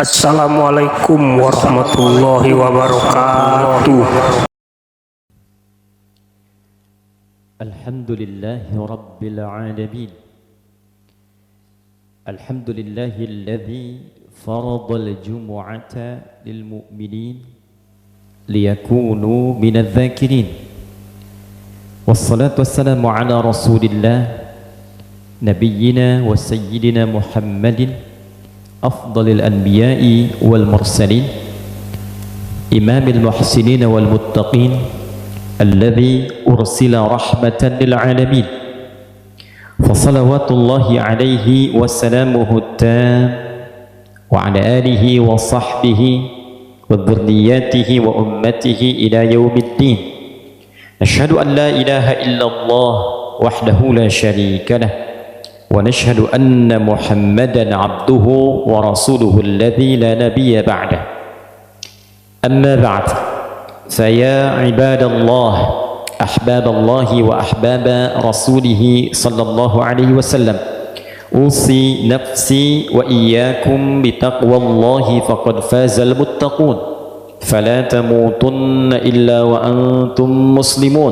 Assalamualaikum warahmatullahi wabarakatuh. Alhamdulillahi rabbil alamin. Alhamdulillahilladzi faradal jumu'ata lil mu'minin liyakunu minadz dzakirin. Wassalatu wassalamu ala Rasulillah nabiyyina wa sayyidina Muhammadin afdalil anbiya'i wal mursalin imamil muhsinin wal muttaqin alladhi ursila rahmatan lil alamin fa salawatullahi alaihi wa salamuhu tam wa ala alihi wa sahbihi wa dhurriyyatihi wa ummatihi ila yaumiddin. Nashhadu an la ilaha illallah wahdahu la syarika lah wa nashhadu anna Muhammadan abduhu wa rasuluhu alladhi la nabiyya ba'dah. Amma ba'd, faya ibadallah ahbaballahi wa ahbaba rasulih sallallahu alaihi wasallam, usi nafsi wa iyyakum bitaqwallahi faqad fazal muttaqun fala tamutunna illa wa antum muslimun.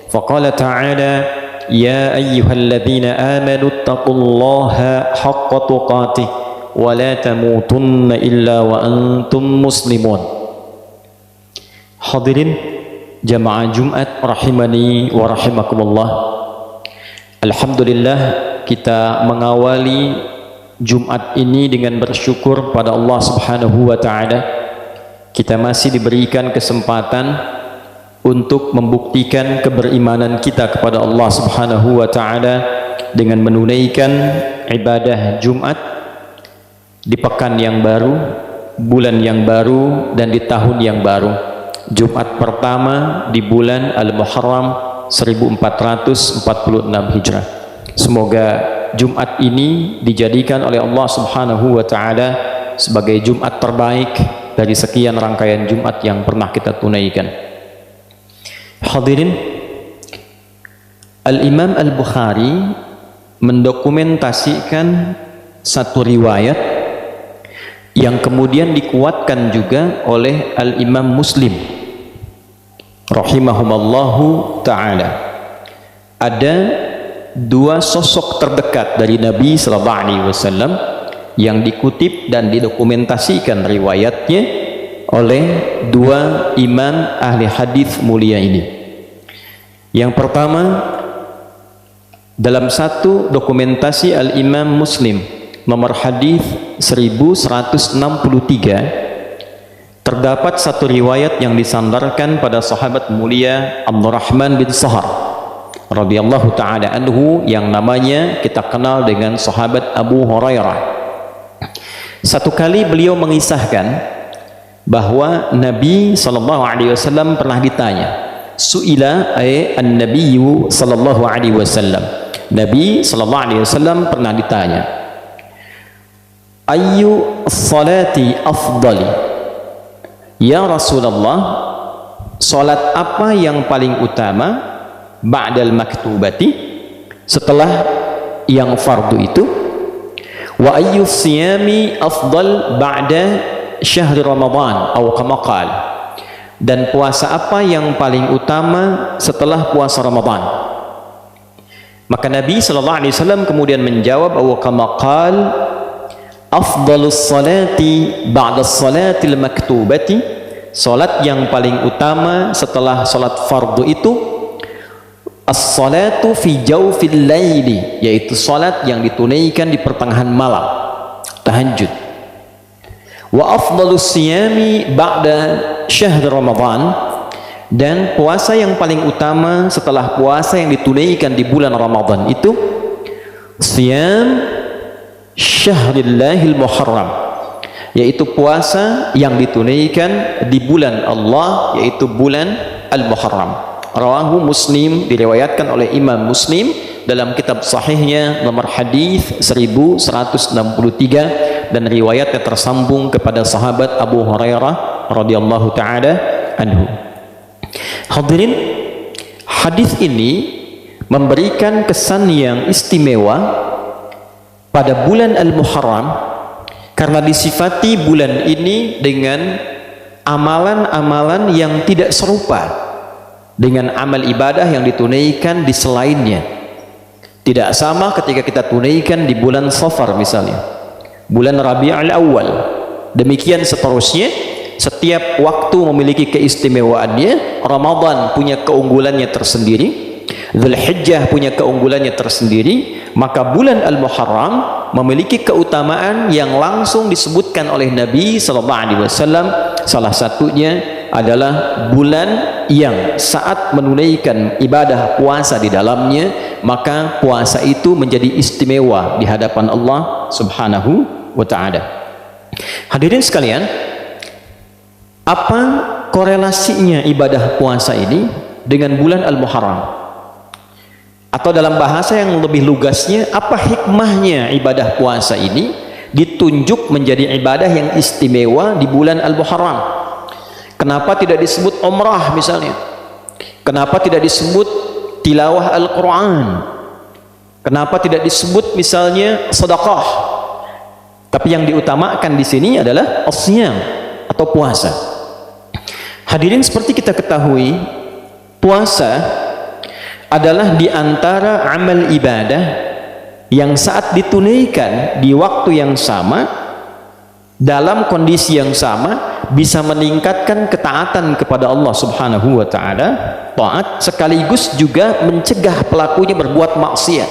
Faqala ta'ala ya ayyuhalladzina amanu taqullaha haqqa tuqatih wa la tamutunna illa wa antum muslimun. Hadirin jamaah Jumat rahimani wa rahimakumullah. Alhamdulillah, kita mengawali Jumat ini dengan bersyukur pada Allah Subhanahu wa taala. Kita masih diberikan kesempatan untuk membuktikan keberimanan kita kepada Allah Subhanahu wa taala dengan menunaikan ibadah Jumat di pekan yang baru, bulan yang baru, dan di tahun yang baru. Jumat pertama di bulan Al-Muharram 1446 Hijrah. Semoga Jumat ini dijadikan oleh Allah Subhanahu wa taala sebagai Jumat terbaik dari sekian rangkaian Jumat yang pernah kita tunaikan. Hadirin, Al-Imam Al-Bukhari mendokumentasikan satu riwayat yang kemudian dikuatkan juga oleh Al-Imam Muslim rahimahumallahu ta'ala. Ada dua sosok terdekat dari Nabi sallallahu alaihi wasallam yang dikutip dan didokumentasikan riwayatnya oleh dua imam ahli hadis mulia ini. Yang pertama, dalam satu dokumentasi Al-Imam Muslim nomor hadis 1163 terdapat satu riwayat yang disandarkan pada sahabat mulia Abdurrahman bin Sahar radhiyallahu taala anhu yang namanya kita kenal dengan sahabat Abu Hurairah. Satu kali beliau mengisahkan bahwa Nabi sallallahu alaihi wasallam pernah ditanya, suila an-nabiyyu sallallahu alaihi wasallam, Nabi sallallahu alaihi wasallam pernah ditanya, ayyu salati afdali, ya Rasulullah, salat apa yang paling utama ba'dal maktubati, setelah yang fardu itu, wa ayyu siyami afdal ba'da syahri Ramadan atau kama qal, dan puasa apa yang paling utama setelah puasa Ramadan. Maka Nabi sallallahu alaihi wasallam kemudian menjawab, wa kama qal afdalus salati ba'da salatil maktubati, salat yang paling utama setelah salat fardu itu as-salatu fi jawfil laili, yaitu salat yang ditunaikan di pertengahan malam, tahajud. Wa afdalus siyami ba'da syahr Ramadan, dan puasa yang paling utama setelah puasa yang ditunaikan di bulan Ramadan itu siyam syahrillahil muharram, yaitu puasa yang ditunaikan di bulan Allah, yaitu bulan Al-Muharram. Rawahu Muslim, diriwayatkan oleh Imam Muslim dalam kitab sahihnya nomor hadis 1163, dan riwayatnya tersambung kepada sahabat Abu Hurairah radhiyallahu taala anhu. Hadirin, hadis ini memberikan kesan yang istimewa pada bulan Al-Muharram Karena disifati bulan ini dengan amalan-amalan yang tidak serupa dengan amal ibadah yang ditunaikan di selainnya. Tidak sama ketika kita tunaikan di bulan Safar misalnya, bulan Rabiul Awal. Demikian seterusnya, setiap waktu memiliki keistimewaannya. Ramadan punya keunggulannya tersendiri, Dzulhijjah punya keunggulannya tersendiri. Maka bulan Al-Muharram memiliki keutamaan yang langsung disebutkan oleh Nabi SAW. Salah satunya adalah bulan yang saat menunaikan ibadah puasa di dalamnya, maka puasa itu menjadi istimewa di hadapan Allah Subhanahu wa ta'ala. Hadirin sekalian, apa korelasinya ibadah puasa ini dengan bulan Al-Muharram? Atau dalam bahasa yang lebih lugasnya, apa hikmahnya ibadah puasa ini ditunjuk menjadi ibadah yang istimewa di bulan Al-Muharram? Kenapa tidak disebut umrah misalnya? Kenapa tidak disebut tilawah Al-Quran? Kenapa tidak disebut misalnya sedekah? Tapi yang diutamakan di sini adalah as-siyam atau puasa. Hadirin, seperti kita ketahui, puasa adalah di antara amal ibadah yang saat ditunaikan di waktu yang sama, dalam kondisi yang sama, bisa meningkatkan ketaatan kepada Allah Subhanahu wa ta'ala, taat, sekaligus juga mencegah pelakunya berbuat maksiat.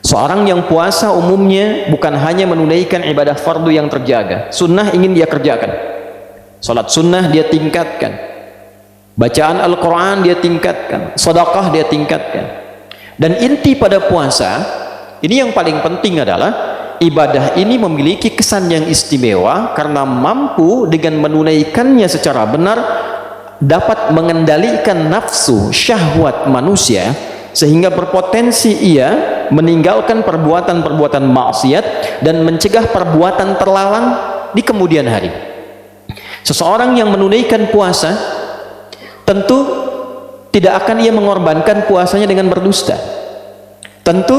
Seorang yang puasa umumnya bukan hanya menunaikan ibadah fardu yang terjaga, sunnah ingin dia kerjakan, salat sunnah dia tingkatkan, bacaan Al-Quran dia tingkatkan, sedekah dia tingkatkan. Dan inti pada puasa ini yang paling penting adalah ibadah ini memiliki kesan yang istimewa karena mampu dengan menunaikannya secara benar dapat mengendalikan nafsu syahwat manusia, sehingga berpotensi ia meninggalkan perbuatan-perbuatan maksiat dan mencegah perbuatan terlarang di kemudian hari. Seseorang yang menunaikan puasa tentu tidak akan ia mengorbankan puasanya dengan berdusta. Tentu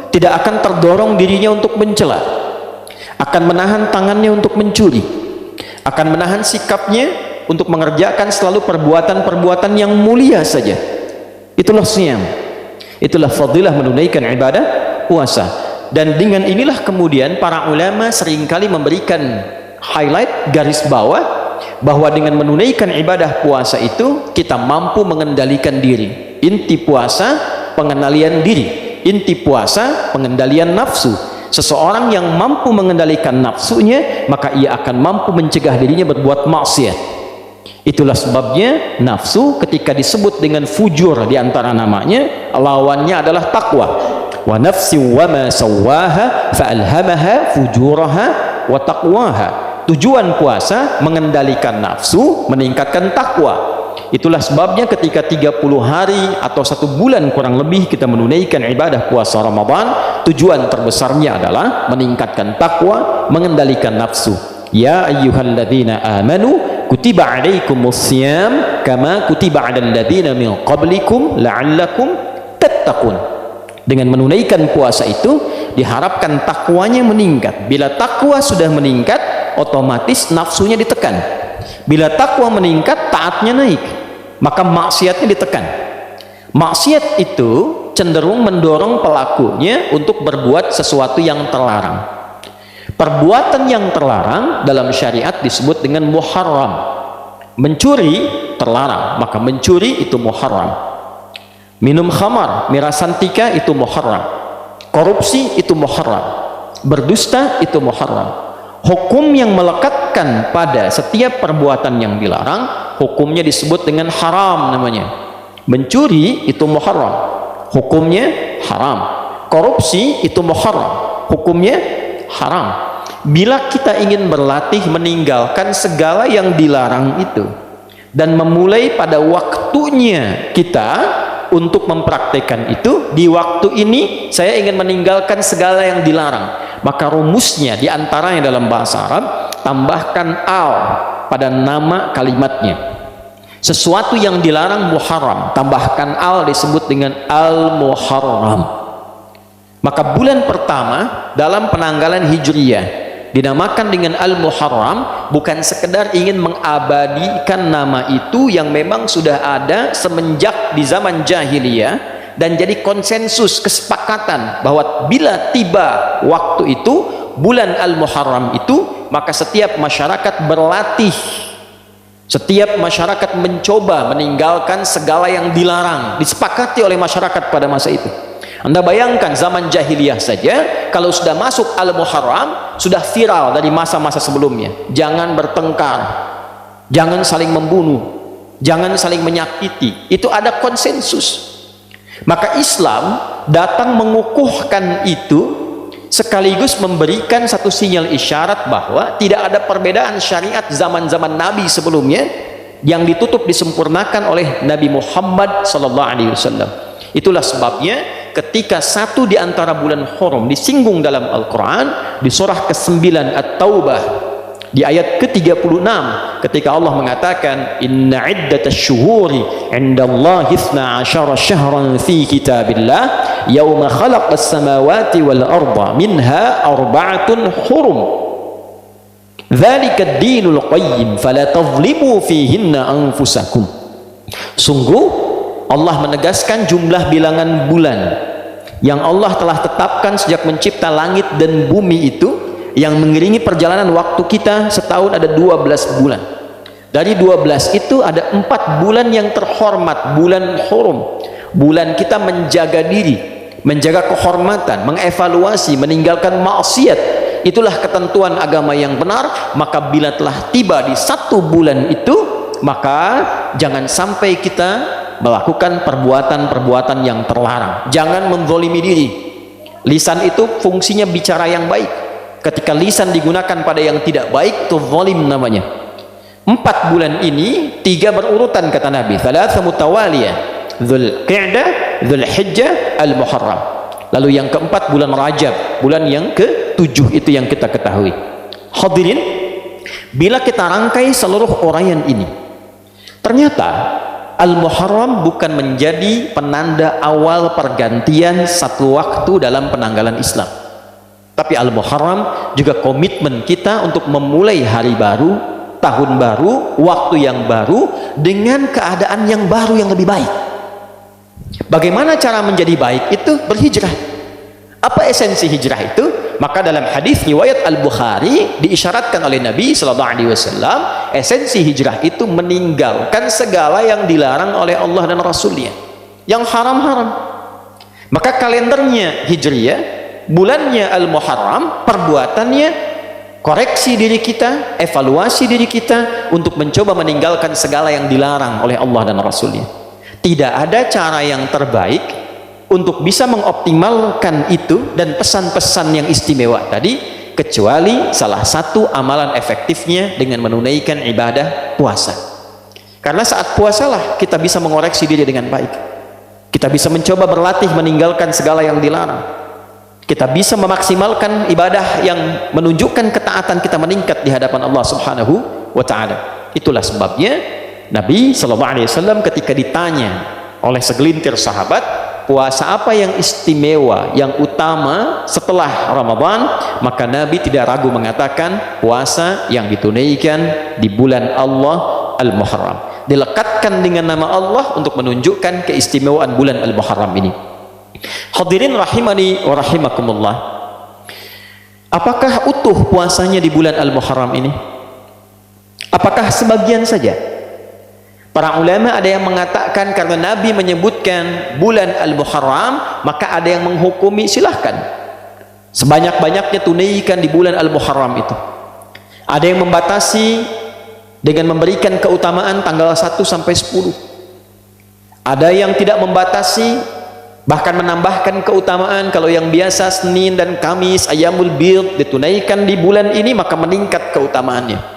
tidak akan terdorong dirinya untuk mencela, akan menahan tangannya untuk mencuri, akan menahan sikapnya untuk mengerjakan selalu perbuatan-perbuatan yang mulia saja. Itulah siyam, itulah fadilah menunaikan ibadah puasa. Dan dengan inilah kemudian para ulama seringkali memberikan highlight, garis bawah, bahwa dengan menunaikan ibadah puasa itu kita mampu mengendalikan diri. Inti puasa pengendalian diri, inti puasa pengendalian nafsu. Seseorang yang mampu mengendalikan nafsunya, maka ia akan mampu mencegah dirinya berbuat maksiat. Itulah sebabnya nafsu ketika disebut dengan fujur di antara namanya, lawannya adalah takwa. Wa nafsi wa ma sawwaha fa alhamaha fujuraha wa taqwaha. Tujuan puasa mengendalikan nafsu, meningkatkan takwa. Itulah sebabnya ketika 30 hari atau 1 bulan kurang lebih kita menunaikan ibadah puasa Ramadan, tujuan terbesarnya adalah meningkatkan takwa, mengendalikan nafsu. Ya ayyuhalladzina amanu kutiba alaikumus syiyam kama kutiba alal ladzina min qablikum la'allakum tattaqun. Dengan menunaikan puasa itu diharapkan takwanya meningkat. Bila takwa sudah meningkat, otomatis nafsunya ditekan. Bila takwa meningkat, taatnya naik, maka maksiatnya ditekan. Maksiat itu cenderung mendorong pelakunya untuk berbuat sesuatu yang terlarang. Perbuatan yang terlarang dalam syariat disebut dengan muharram. Mencuri terlarang, maka mencuri itu muharram. Minum khamar, miras santika itu muharram. Korupsi itu muharram. Berdusta itu muharram. Hukum yang melekatkan pada setiap perbuatan yang dilarang, hukumnya disebut dengan haram namanya. Mencuri itu muharram, hukumnya haram. Korupsi itu muharram, hukumnya haram. Bila kita ingin berlatih meninggalkan segala yang dilarang itu dan memulai pada waktunya kita untuk mempraktekkan itu, di waktu ini saya ingin meninggalkan segala yang dilarang, maka rumusnya diantaranya dalam bahasa Arab, tambahkan al pada nama kalimatnya. Sesuatu yang dilarang muharram, tambahkan al, disebut dengan al-muharram. Maka bulan pertama dalam penanggalan hijriyah dinamakan dengan Al-Muharram bukan sekedar ingin mengabadikan nama itu yang memang sudah ada semenjak di zaman jahiliyah dan jadi konsensus kesepakatan bahwa bila tiba waktu itu bulan Al-Muharram itu, maka setiap masyarakat berlatih, setiap masyarakat mencoba meninggalkan segala yang dilarang, disepakati oleh masyarakat pada masa itu. Anda bayangkan zaman jahiliyah saja, kalau sudah masuk Al-Muharram, sudah viral dari masa-masa sebelumnya. Jangan bertengkar, jangan saling membunuh, jangan saling menyakiti. Itu ada konsensus. Maka Islam datang mengukuhkan itu, sekaligus memberikan satu sinyal isyarat bahwa tidak ada perbedaan syariat zaman-zaman Nabi sebelumnya yang ditutup disempurnakan oleh Nabi Muhammad SAW. Itulah sebabnya ketika satu di antara bulan Hurum disinggung dalam Al-Quran di surah ke-9 At-Taubah di ayat ke-36, ketika Allah mengatakan inna iddatash syuhuri indallahi 12 syahran fi kitabillah yauma khalaqas samawati wal arda minha arba'atun hurum dzalika ad-dinul qayyim fala tadhlimu fihinna anfusakum. Sungguh Allah menegaskan jumlah bilangan bulan yang Allah telah tetapkan sejak mencipta langit dan bumi itu, yang mengiringi perjalanan waktu kita setahun ada 12 bulan. Dari 12 itu ada 4 bulan yang terhormat, bulan Hurum. Bulan kita menjaga diri, menjaga kehormatan, mengevaluasi, meninggalkan maksiat. Itulah ketentuan agama yang benar. Maka bila telah tiba di satu bulan itu, maka jangan sampai kita melakukan perbuatan-perbuatan yang terlarang. Jangan menzalimi diri. Lisan itu fungsinya bicara yang baik. Ketika lisan digunakan pada yang tidak baik, itu zalim namanya. 4 bulan ini 3 berurutan kata Nabi, thalatha mutawaliyah, Dzulqa'dah, Dzulhijjah, Al-Muharram. Lalu yang keempat bulan Rajab, bulan yang ke-7 itu yang kita ketahui. Hadirin, bila kita rangkai seluruh uraian ini, ternyata Al-Muharram bukan menjadi penanda awal pergantian satu waktu dalam penanggalan Islam, tapi Al-Muharram juga komitmen kita untuk memulai hari baru, tahun baru, waktu yang baru dengan keadaan yang baru yang lebih baik. Bagaimana cara menjadi baik itu? Berhijrah. Apa esensi hijrah itu? Maka dalam hadis riwayat Al-Bukhari diisyaratkan oleh Nabi SAW, esensi hijrah itu meninggalkan segala yang dilarang oleh Allah dan Rasulnya, yang haram-haram. Maka kalendernya Hijriyah, bulannya Al-Muharram, perbuatannya koreksi diri kita, evaluasi diri kita untuk mencoba meninggalkan segala yang dilarang oleh Allah dan Rasulnya. Tidak ada cara yang terbaik untuk bisa mengoptimalkan itu dan pesan-pesan yang istimewa tadi, kecuali salah satu amalan efektifnya dengan menunaikan ibadah puasa. Karena saat puasalah kita bisa mengoreksi diri dengan baik. Kita bisa mencoba berlatih meninggalkan segala yang dilarang. Kita bisa memaksimalkan ibadah yang menunjukkan ketaatan kita meningkat di hadapan Allah Subhanahu wa taala. Itulah sebabnya Nabi SAW ketika ditanya oleh segelintir sahabat, puasa apa yang istimewa, yang utama setelah Ramadan, maka Nabi tidak ragu mengatakan puasa yang ditunaikan di bulan Allah Al-Muharram, dilekatkan dengan nama Allah untuk menunjukkan keistimewaan bulan Al-Muharram ini. Hadirin rahimani wa rahimakumullah, apakah utuh puasanya di bulan Al-Muharram ini? Apakah sebagian saja? Para ulama ada yang mengatakan karena Nabi menyebutkan bulan Al-Muharram, maka ada yang menghukumi silahkan sebanyak-banyaknya tunaikan di bulan Al-Muharram itu. Ada yang membatasi dengan memberikan keutamaan tanggal 1 sampai 10. Ada yang tidak membatasi, bahkan menambahkan keutamaan. Kalau yang biasa Senin dan Kamis, Ayyamul Bid ditunaikan di bulan ini, maka meningkat keutamaannya.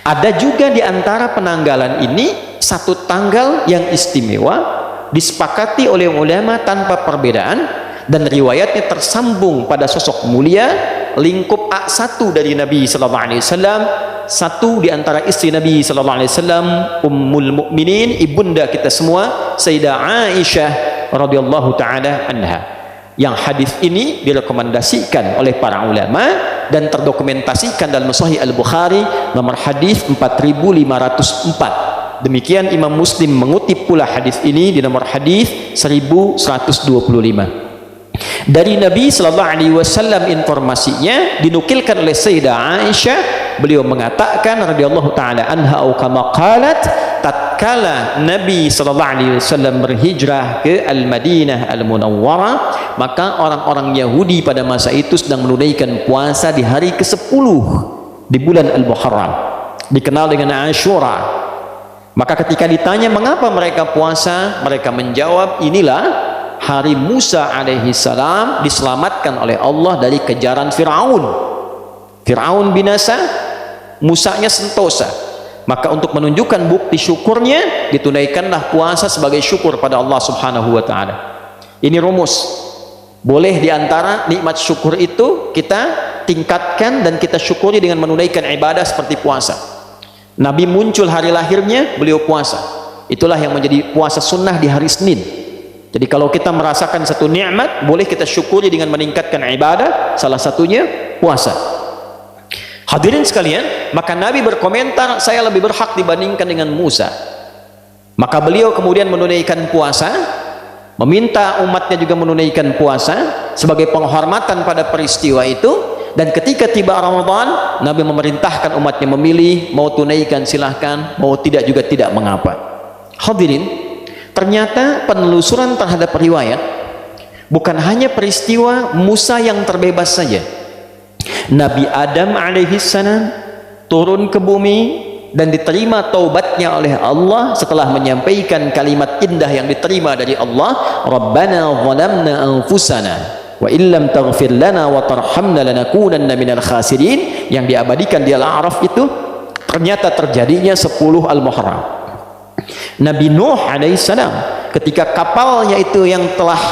Ada juga di antara penanggalan ini satu tanggal yang istimewa, disepakati oleh ulama tanpa perbedaan, dan riwayatnya tersambung pada sosok mulia, lingkup A1 dari Nabi SAW, satu di antara istri Nabi SAW, Ummul Mukminin, ibunda kita semua, Sayyidah Aisyah radhiyallahu taala anha. Yang hadis ini direkomendasikan oleh para ulama dan terdokumentasikan dalam Sahih Al-Bukhari nomor hadis 4504. Demikian Imam Muslim mengutip pula hadis ini di nomor hadis 1125. Dari Nabi sallallahu alaihi wasallam informasinya dinukilkan oleh Sayyidah Aisyah, beliau mengatakan radhiyallahu taala anha atau kama qalat, tatkala Nabi sallallahu alaihi wasallam berhijrah ke Al-Madinah Al-Munawwarah, maka orang-orang Yahudi pada masa itu sedang menunaikan puasa di hari ke-10 di bulan Al-Muharram, dikenal dengan Ashura. Maka ketika ditanya mengapa mereka puasa, mereka menjawab, inilah hari Musa alaihi salam diselamatkan oleh Allah dari kejaran Fir'aun. Fir'aun binasa, Musanya sentosa. Maka untuk menunjukkan bukti syukurnya, ditunaikanlah puasa sebagai syukur pada Allah subhanahu wa ta'ala. Ini rumus. Boleh diantara nikmat syukur itu kita tingkatkan dan kita syukuri dengan menunaikan ibadah seperti puasa. Nabi muncul hari lahirnya, beliau puasa. Itulah yang menjadi puasa sunnah di hari Senin. Jadi kalau kita merasakan satu nikmat, boleh kita syukuri dengan meningkatkan ibadah, salah satunya puasa. Hadirin sekalian, maka Nabi berkomentar, saya lebih berhak dibandingkan dengan Musa. Maka beliau kemudian menunaikan puasa, meminta umatnya juga menunaikan puasa sebagai penghormatan pada peristiwa itu. Dan ketika tiba Ramadan, Nabi memerintahkan umatnya memilih, mau tunaikan silahkan, mau tidak juga tidak mengapa. Hadirin, ternyata penelusuran terhadap riwayat bukan hanya peristiwa Musa yang terbebas saja. Nabi Adam alaihissalam turun ke bumi dan diterima taubatnya oleh Allah setelah menyampaikan kalimat indah yang diterima dari Allah, Rabbana zalamna anfusana wa illam taghfir lana wa tarhamna lanakunanna minal khasirin, yang diabadikan di Al-A'raf itu ternyata terjadinya 10 Al-Muharram. Nabi Nuh alaihissalam ketika kapalnya itu yang telah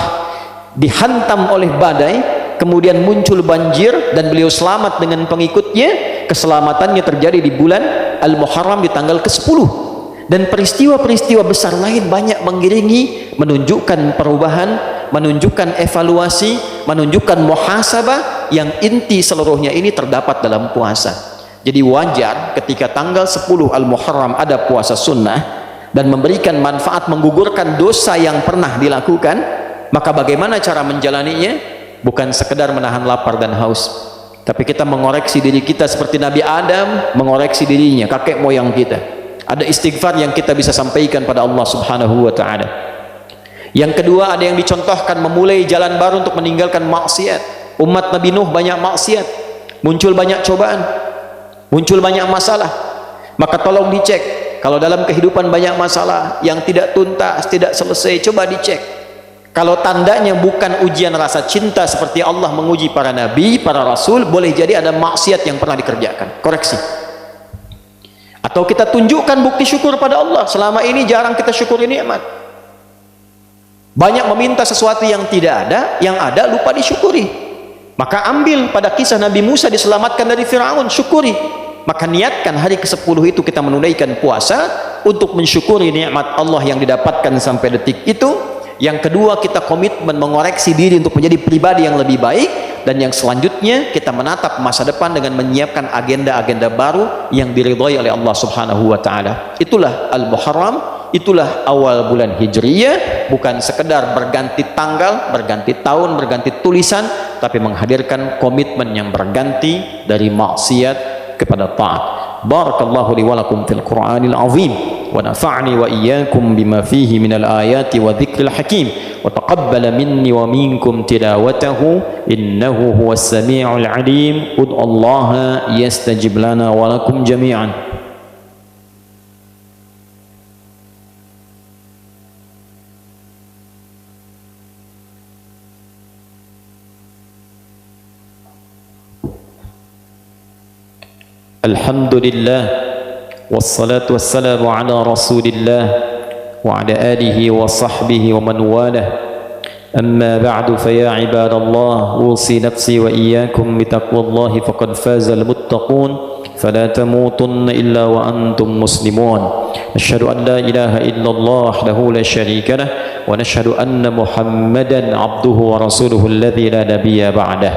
dihantam oleh badai, kemudian muncul banjir dan beliau selamat dengan pengikutnya, keselamatannya terjadi di bulan Al-Muharram di tanggal ke-10. Dan peristiwa-peristiwa besar lain banyak mengiringi, menunjukkan perubahan, menunjukkan evaluasi, menunjukkan muhasabah yang inti seluruhnya ini terdapat dalam puasa. Jadi wajar ketika tanggal 10 Al-Muharram ada puasa sunnah dan memberikan manfaat menggugurkan dosa yang pernah dilakukan. Maka bagaimana cara menjalaninya? Bukan sekedar menahan lapar dan haus, tapi kita mengoreksi diri kita seperti Nabi Adam mengoreksi dirinya, kakek moyang kita. Ada istighfar yang kita bisa sampaikan pada Allah subhanahu wa ta'ala. Yang kedua, ada yang dicontohkan memulai jalan baru untuk meninggalkan maksiat. Umat Nabi Nuh banyak maksiat, muncul banyak cobaan, muncul banyak masalah. Maka tolong dicek. Kalau dalam kehidupan banyak masalah yang tidak tuntas, tidak selesai, coba dicek. Kalau tandanya bukan ujian rasa cinta seperti Allah menguji para nabi, para rasul, boleh jadi ada maksiat yang pernah dikerjakan. Koreksi. Atau kita tunjukkan bukti syukur pada Allah. Selama ini jarang kita syukuri nikmat. Banyak meminta sesuatu yang tidak ada, yang ada lupa disyukuri. Maka ambil pada kisah Nabi Musa diselamatkan dari Fir'aun, syukuri. Maka niatkan hari ke-10 itu kita menunaikan puasa untuk mensyukuri nikmat Allah yang didapatkan sampai detik itu. Yang kedua, kita komitmen mengoreksi diri untuk menjadi pribadi yang lebih baik. Dan yang selanjutnya, kita menatap masa depan dengan menyiapkan agenda-agenda baru yang diridhai oleh Allah subhanahu wa ta'ala. Itulah Al-Muharram, itulah awal bulan Hijriyah. Bukan sekedar berganti tanggal, berganti tahun, berganti tulisan, tapi menghadirkan komitmen yang berganti dari maksiat kepada taat. Barakallahu li wa lakum fil Qur'anil azim wa nafa'ni wa iyyakum bima fihi minal ayati wa dzikril hakim wa taqabbala minni wa minkum tilawatahu innahu huwas samiul alim. Ud'ullaha yastajib lana wa lakum jami'an. Alhamdulillah wassalatu wassalamu ala rasulillah wa ala alihi wa sahbihi wa man walah. Amma ba'du, fa ya ibadallah, usi nafsi wa iyyakum bitaqwallahi faqad fazal muttaqun fala tamutunna illa wa antum muslimun. Asyhadu an la ilaha illallah wahdahu la syarika lah wa nashhadu anna Muhammadan abduhu wa rasuluhu alladzi la nabiyya ba'dah.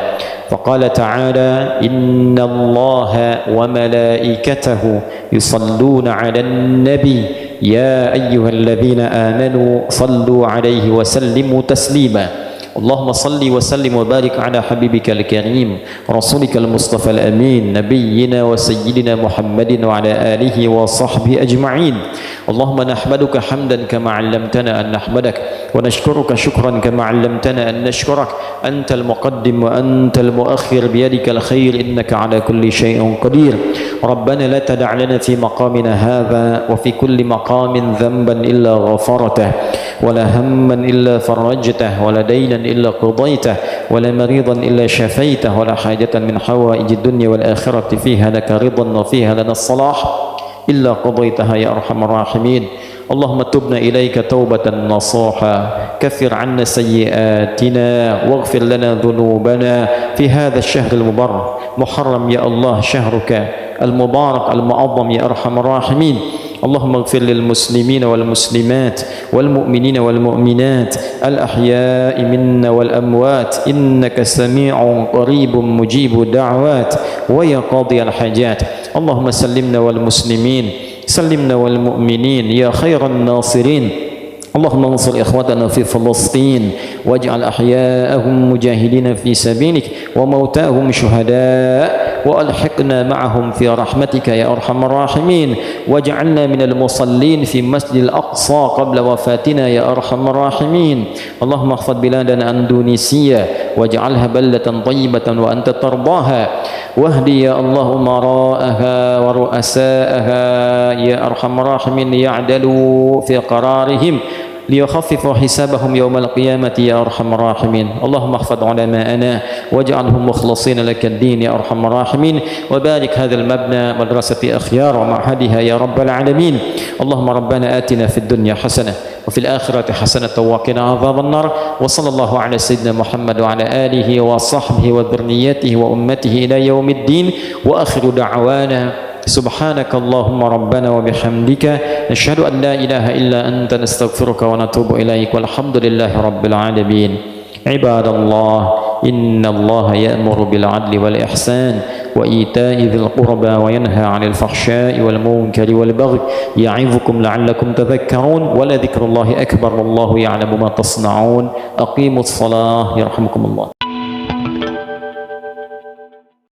فقال تعالى إن الله وملائكته يصلون على النبي يا أيها الذين آمنوا صلوا عليه وسلموا تسليما اللهم صل وسلم وبارك على حبيبك الكريم رسولك المصطفى الأمين نبينا وسيدنا محمد وعلى آله وصحبه أجمعين اللهم نحمدك حمدا كما علمتنا أن نحمدك ونشكرك شكرا كما علمتنا أن نشكرك أنت المقدم وأنت المؤخر بيدك الخير إنك على كل شيء قدير ربنا لا تدع لنا في مقامنا هذا وفي كل مقام ذنبا إلا غفرته ولا هما إلا فرجته ولا دينا إلا قضيته ولا مريضا إلا شفيته ولا حاجة من حوائج الدنيا والآخرة فيها لك رضا وفيها لنا الصلاح إلا قضيتها يا أرحم الراحمين اللهم تبنا إليك توبة نصوحا كفر عنا سيئاتنا واغفر لنا ذنوبنا في هذا الشهر المبارك محرم يا الله شهرك المبارك المعظم يا أرحم الراحمين اللهم اغفر للمسلمين والمسلمات والمؤمنين والمؤمنات الأحياء منا والأموات إنك سميع قريب مجيب الدعوات ويا قاضي الحاجات اللهم سلمنا والمسلمين سلمنا والمؤمنين يا خير الناصرين اللهم انصر إخوتنا في فلسطين واجعل أحياءهم مجاهدين في سبيلك وموتاهم شهداء وألحقنا معهم في رحمتك يا أرحم الراحمين واجعلنا من المصلين في مسجد الأقصى قبل وفاتنا يا أرحم الراحمين اللهم احفظ بلادنا أندونيسيا واجعلها بلدة طيبة وأنت ترضاها واهدي يا الله أمراءها ورؤساءها يا أرحم الراحمين يعدلوا في قرارهم ليخففوا حسابهم يوم القيامة يا أرحم الراحمين اللهم احفظ علماءنا واجعلهم مخلصين لك الدين يا أرحم الراحمين وبارك هذا المبنى مدرسة أخيار ومعهدها يا رب العالمين اللهم ربنا آتنا في الدنيا حسنة وفي الآخرة حسنة وقنا عذاب النار وصلى الله على سيدنا محمد وعلى آله وصحبه وذريته وأمته إلى يوم الدين وآخر دعوانا سبحانك اللهم ربنا وبحمدك نشهد أن لا إله إلا أنت نستغفرك ونتوب إليك والحمد لله رب العالمين عباد الله إن الله يأمر بالعدل والإحسان وإيتاء ذي القربى وينهى عن الفحشاء والمنكر والبغي يعظكم لعلكم تذكرون ولذكر الله أكبر والله يعلم ما تصنعون أقيموا الصلاة يرحمكم الله